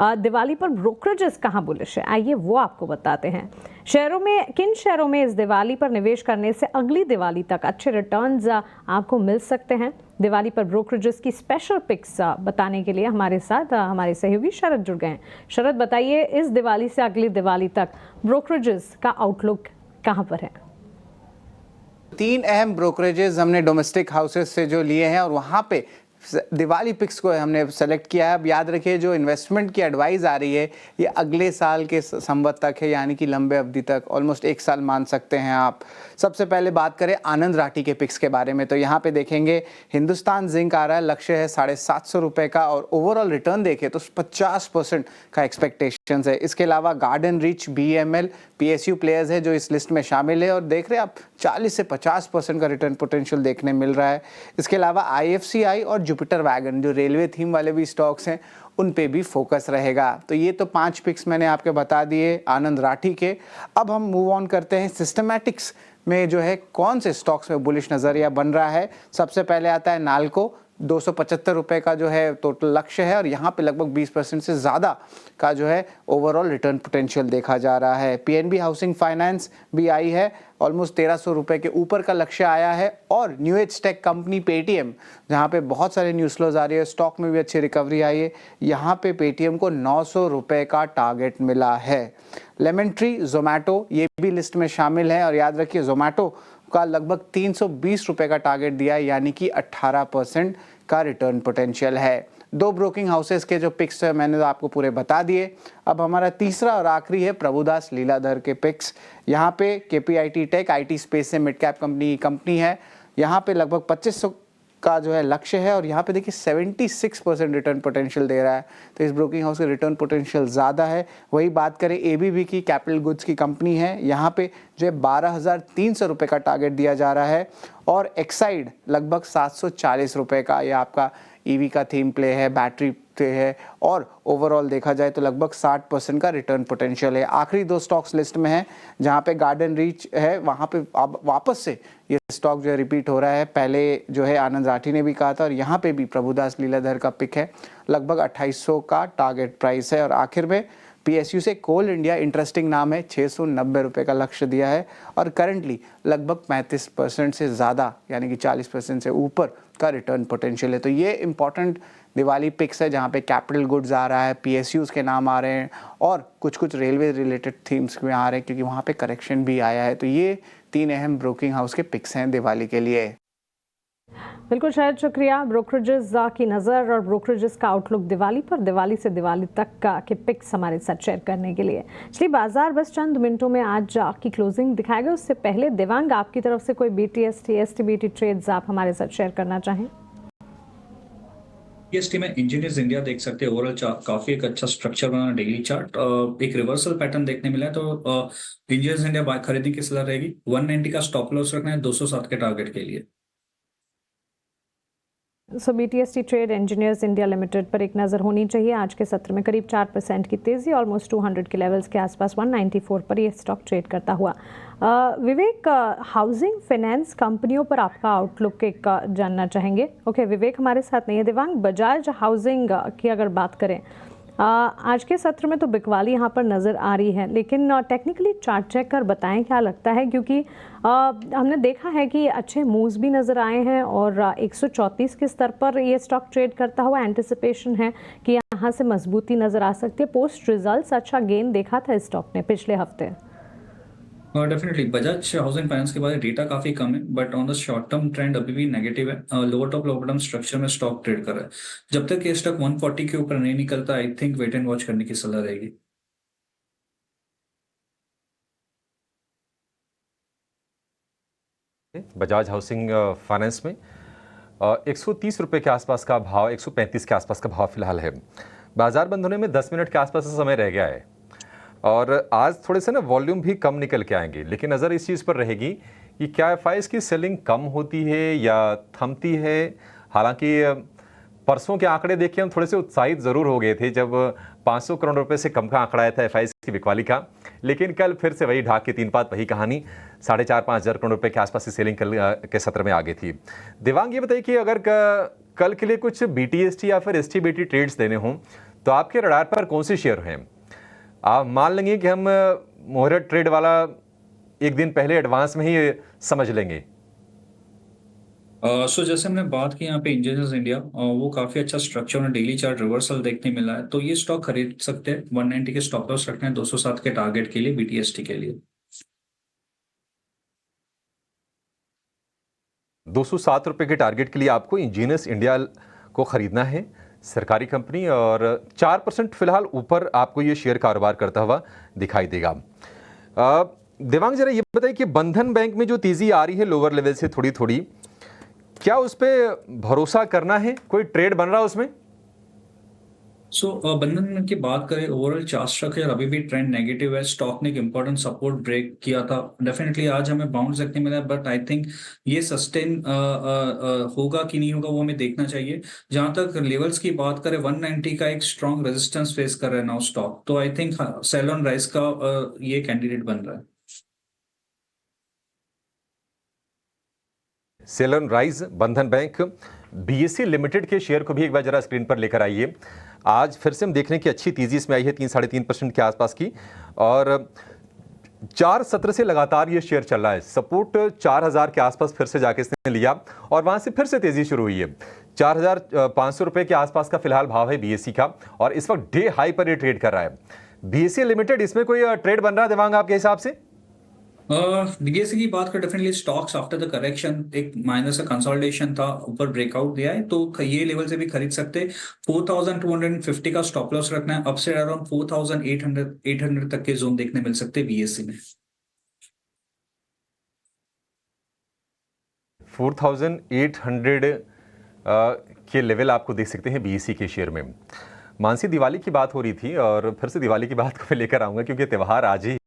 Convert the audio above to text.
दिवाली पर ब्रोकरेजेस कहाँ बुलिश है, आइए वो आपको बताते हैं। किन शहरों में इस दिवाली पर निवेश करने से अगली दिवाली तक अच्छे रिटर्न्स आपको मिल सकते हैं। दिवाली पर ब्रोकरेजेस की स्पेशल पिक्स बताने के लिए हमारे साथ हमारे सहयोगी शरद जुड़ गए हैं। शरद, बताइए इस दिवाली से अगली दिवाली तक ब्रोकरेजेस का आउटलुक कहाँ पर है? 3 अहम ब्रोकरेजेस हमने डोमेस्टिक हाउसेस से जो लिए हैं और वहाँ पे दिवाली पिक्स को हमने सेलेक्ट किया है। अब याद रखिए, जो इन्वेस्टमेंट की एडवाइस आ रही है ये अगले साल के संवत तक है, यानी कि लंबे अवधि तक, ऑलमोस्ट 1 साल मान सकते हैं आप। सबसे पहले बात करें आनंद राठी के पिक्स के बारे में, तो यहाँ पे देखेंगे हिंदुस्तान जिंक आ रहा है, लक्ष्य है 750 रुपये का, और ओवरऑल रिटर्न देखें तो 50% का एक्सपेक्टेशंस है। इसके अलावा garden rich, BML, PSU players है जो इस लिस्ट में शामिल है, और देख रहे हैं आप 40 से 50% का रिटर्न पोटेंशियल देखने मिल रहा है। इसके अलावा IFCI और जुपिटर वैगन, जो रेलवे थीम वाले भी स्टॉक्स हैं, उन पे भी फोकस रहेगा। तो ये तो 5 पिक्स मैंने आपके बता दिए आनंद राठी के। अब हम मूव ऑन करते हैं सिस्टमैटिक्स में जो है कौन से स्टॉक्स में बुलिश नज़रिया बन रहा है। सबसे पहले आता है नाल्को, 275 रुपये का जो है टोटल लक्ष्य है, और यहाँ पे लगभग 20% से ज़्यादा का जो है ओवरऑल रिटर्न पोटेंशियल देखा जा रहा है। PNB हाउसिंग फाइनेंस भी आई है, ऑलमोस्ट 1300 रुपये के ऊपर का लक्ष्य आया है। और new age tech company Paytm, जहाँ पे बहुत सारे न्यूज़ फ्लोज आ रही है, स्टॉक में भी अच्छी रिकवरी आई है, यहाँ पे पेटीएम को 900 रुपये का टारगेट मिला है। लेमन ट्री, जोमैटो, ये भी लिस्ट में शामिल है, और याद रखिए जोमैटो का लगभग 320 रुपये का टारगेट दिया है, यानी कि 18% का रिटर्न पोटेंशियल है। 2 ब्रोकिंग हाउसेस के जो पिक्स है मैंने तो आपको पूरे बता दिए। अब हमारा तीसरा और आखिरी है प्रभुदास लीलाधर के पिक्स। यहाँ पे KPIT टेक, IT स्पेस से मिड कैप कंपनी है, यहाँ पे लगभग 2500 का जो है लक्ष्य है, और यहाँ पे देखिए 76% रिटर्न पोटेंशियल दे रहा है। तो इस ब्रोकिंग हाउस का रिटर्न पोटेंशियल ज़्यादा है। वही बात करें ABB की, कैपिटल गुड्स की कंपनी है, यहाँ पे जो है 12,300 रुपये का टारगेट दिया जा रहा है, और एक्साइड लगभग 740 रुपये का, ये आपका EV का थीम प्ले है, बैटरी पे है, और ओवरऑल देखा जाए तो लगभग 60% का रिटर्न पोटेंशियल है। आखिरी 2 स्टॉक्स लिस्ट में है, जहाँ पे गार्डन रीच है, वहाँ पे अब वापस से ये स्टॉक जो है रिपीट हो रहा है। पहले जो है आनंद राठी ने भी कहा था, और यहाँ पे भी प्रभुदास लीलाधर का पिक है, लगभग 2800 का टारगेट प्राइस है। और आखिर में PSU से कोल इंडिया, इंटरेस्टिंग नाम है, 690 रुपये का लक्ष्य दिया है, और करंटली लगभग 35% से ज़्यादा, यानी कि 40% से ऊपर का रिटर्न पोटेंशियल है। तो ये इंपॉर्टेंट दिवाली पिक्स है, जहाँ पे कैपिटल गुड्स आ रहा है, PSUs के नाम आ रहे हैं, और कुछ रेलवे रिलेटेड थीम्स में आ रहे हैं, क्योंकि वहाँ पे करेक्शन भी आया है। तो ये 3 अहम ब्रोकिंग हाउस के पिक्स हैं दिवाली के लिए। बिल्कुल शायद, शुक्रिया ब्रोकरेजेस की नज़र और ब्रोकरेजेस का आउटलुक दिवाली पर, दिवाली से दिवाली तक के पिक्स हमारे साथ शेयर करने के लिए। चलिए, बाजार बस चंद मिनटों में आज की क्लोजिंग दिखाएगा। उससे पहले देवांग, आपकी तरफ से कोई BTST STBT ट्रेड्स आप हमारे साथ शेयर करना चाहें? BTST में इंजीनियर्स इंडिया देख सकते हैं, ओवरऑल काफी एक अच्छा स्ट्रक्चर बना, डेली चार्ट एक रिवर्सल पैटर्न देखने मिला है। तो इंजीनियर्स इंडिया खरीदने की सलाह रहेगी। 190 का स्टॉप लॉस रखना है 207 के टारगेट के लिए। सो BTST trade engineers India limited पर एक नज़र होनी चाहिए। आज के सत्र में करीब 4% की तेज़ी, ऑलमोस्ट 200 के लेवल्स के आसपास 194 पर यह स्टॉक ट्रेड करता हुआ। विवेक, हाउसिंग फाइनेंस कंपनियों पर आपका आउटलुक एक जानना चाहेंगे। ओके, विवेक हमारे साथ नहीं है। दिवांग, बजाज हाउसिंग की अगर बात करें, आज के सत्र में तो बिकवाली यहाँ पर नज़र आ रही है, लेकिन टेक्निकली चार्ट चेक कर बताएं क्या लगता है, क्योंकि हमने देखा है कि अच्छे मूव्स भी नज़र आए हैं, और 134 के स्तर पर ये स्टॉक ट्रेड करता हुआ एंटिसिपेशन है कि यहाँ से मजबूती नज़र आ सकती है। पोस्ट रिजल्ट्स अच्छा गेन देखा था स्टॉक ने पिछले हफ्ते। डेफिनेटली बजाज हाउसिंग फाइनेंस के बाद डेटा काफी कम है, but on the short term trend अभी भी नेगेटिव है। Lower top lower bottom structure में स्टॉक ट्रेड कर रहा है। जब तक ये स्टॉक 140 के ऊपर नहीं निकलता, I think wait and watch करने की सलाह रहेगी। बजाज हाउसिंग फाइनेंस में 130 रुपये के आसपास का भाव, 135 के आसपास का भाव फिलहाल है। बाजार बंद होने में 10 मिनट के आसपास का समय रह गया है, और आज थोड़े से ना वॉल्यूम भी कम निकल के आएंगे, लेकिन नज़र इस चीज़ पर रहेगी कि क्या FIs की सेलिंग कम होती है या थमती है। हालांकि परसों के आंकड़े देख के हम थोड़े से उत्साहित ज़रूर हो गए थे जब 500 करोड़ रुपए से कम का आंकड़ा आया था FIs की बिकवाली का, लेकिन कल फिर से वही ढाक की तीन पात वही कहानी, 4,500-5 हज़ार करोड़ रुपए के आसपास की सेलिंग कल के सत्र में आ गई थी। दिवांग, ये बताइए कि अगर कल के लिए कुछ BTST या फिर STBT ट्रेड्स देने हों तो तो आपके रडार पर कौन से शेयर हैं? आप मान लेंगे कि हम मुहूर्त ट्रेड वाला एक दिन पहले एडवांस में ही समझ लेंगे। सो जैसे हमने बात की यहाँ पे इंजीनियर्स इंडिया, वो काफी अच्छा स्ट्रक्चर और डेली चार्ट रिवर्सल देखने मिला है, तो ये स्टॉक खरीद सकते हैं। 190 के स्टॉप लॉस रखना है, 207 के टारगेट के लिए, बीटीएसटी के लिए। 207 रुपए के टारगेट के लिए आपको इंजीनियर्स इंडिया को खरीदना है, सरकारी कंपनी, और 4% फिलहाल ऊपर आपको ये शेयर कारोबार करता हुआ दिखाई देगा। देवांग, जरा ये बताइए कि बंधन बैंक में जो तेजी आ रही है लोअर लेवल से थोड़ी थोड़ी, क्या उस पर भरोसा करना है? कोई ट्रेड बन रहा है उसमें? सो बंधन की बात करें, ओवरऑल चार्ट स्ट्रक्चर अभी भी ट्रेंड नेगेटिव है। स्टॉक ने एक इंपॉर्टेंट सपोर्ट ब्रेक किया था, डेफिनेटली आज हमें बाउंस देखने मिला है, बट आई थिंक ये सस्टेन होगा कि नहीं होगा वो हमें देखना चाहिए। जहां तक लेवल्स की बात करें, 190 का एक स्ट्रॉन्ग रेजिस्टेंस फेस कर रहा है नाउ स्टॉक, तो I think sell on rise का ये कैंडिडेट बन रहा है। Sell on rise Bandhan bank. BSE limited के शेयर को भी एक बार जरा स्क्रीन पर लेकर आइए। आज फिर से हम देखने की अच्छी तेजी इसमें आई है, 3-3.5% के आसपास की, और 4 सत्र से लगातार ये शेयर चल रहा है। सपोर्ट 4000 के आसपास फिर से जाके इसने लिया और वहां से फिर से तेजी शुरू हुई है। 4500 रुपए के आसपास का फिलहाल भाव है बीएसई का, और इस वक्त डे हाई पर ये ट्रेड कर रहा है। बीएसई लिमिटेड, इसमें कोई ट्रेड बन रहा है देवांग आपके हिसाब से? बीएसई की बात कर, definitely stocks after the correction एक माइनस का कंसोलिडेशन था, ऊपर ब्रेकआउट दिया है, तो ये लेवल से भी खरीद सकते। 4250 का स्टॉप लॉस रखना है। अपसाइड अराउंड 4800 तक के जोन देखने मिल सकते हैं बीएसई में। 4800 के लेवल आपको देख सकते हैं बीएसई के शेयर में। मानसी, दिवाली की बात हो रही थी और फिर से दिवाली की बात को मैं लेकर आऊंगा क्योंकि त्यौहार आज ही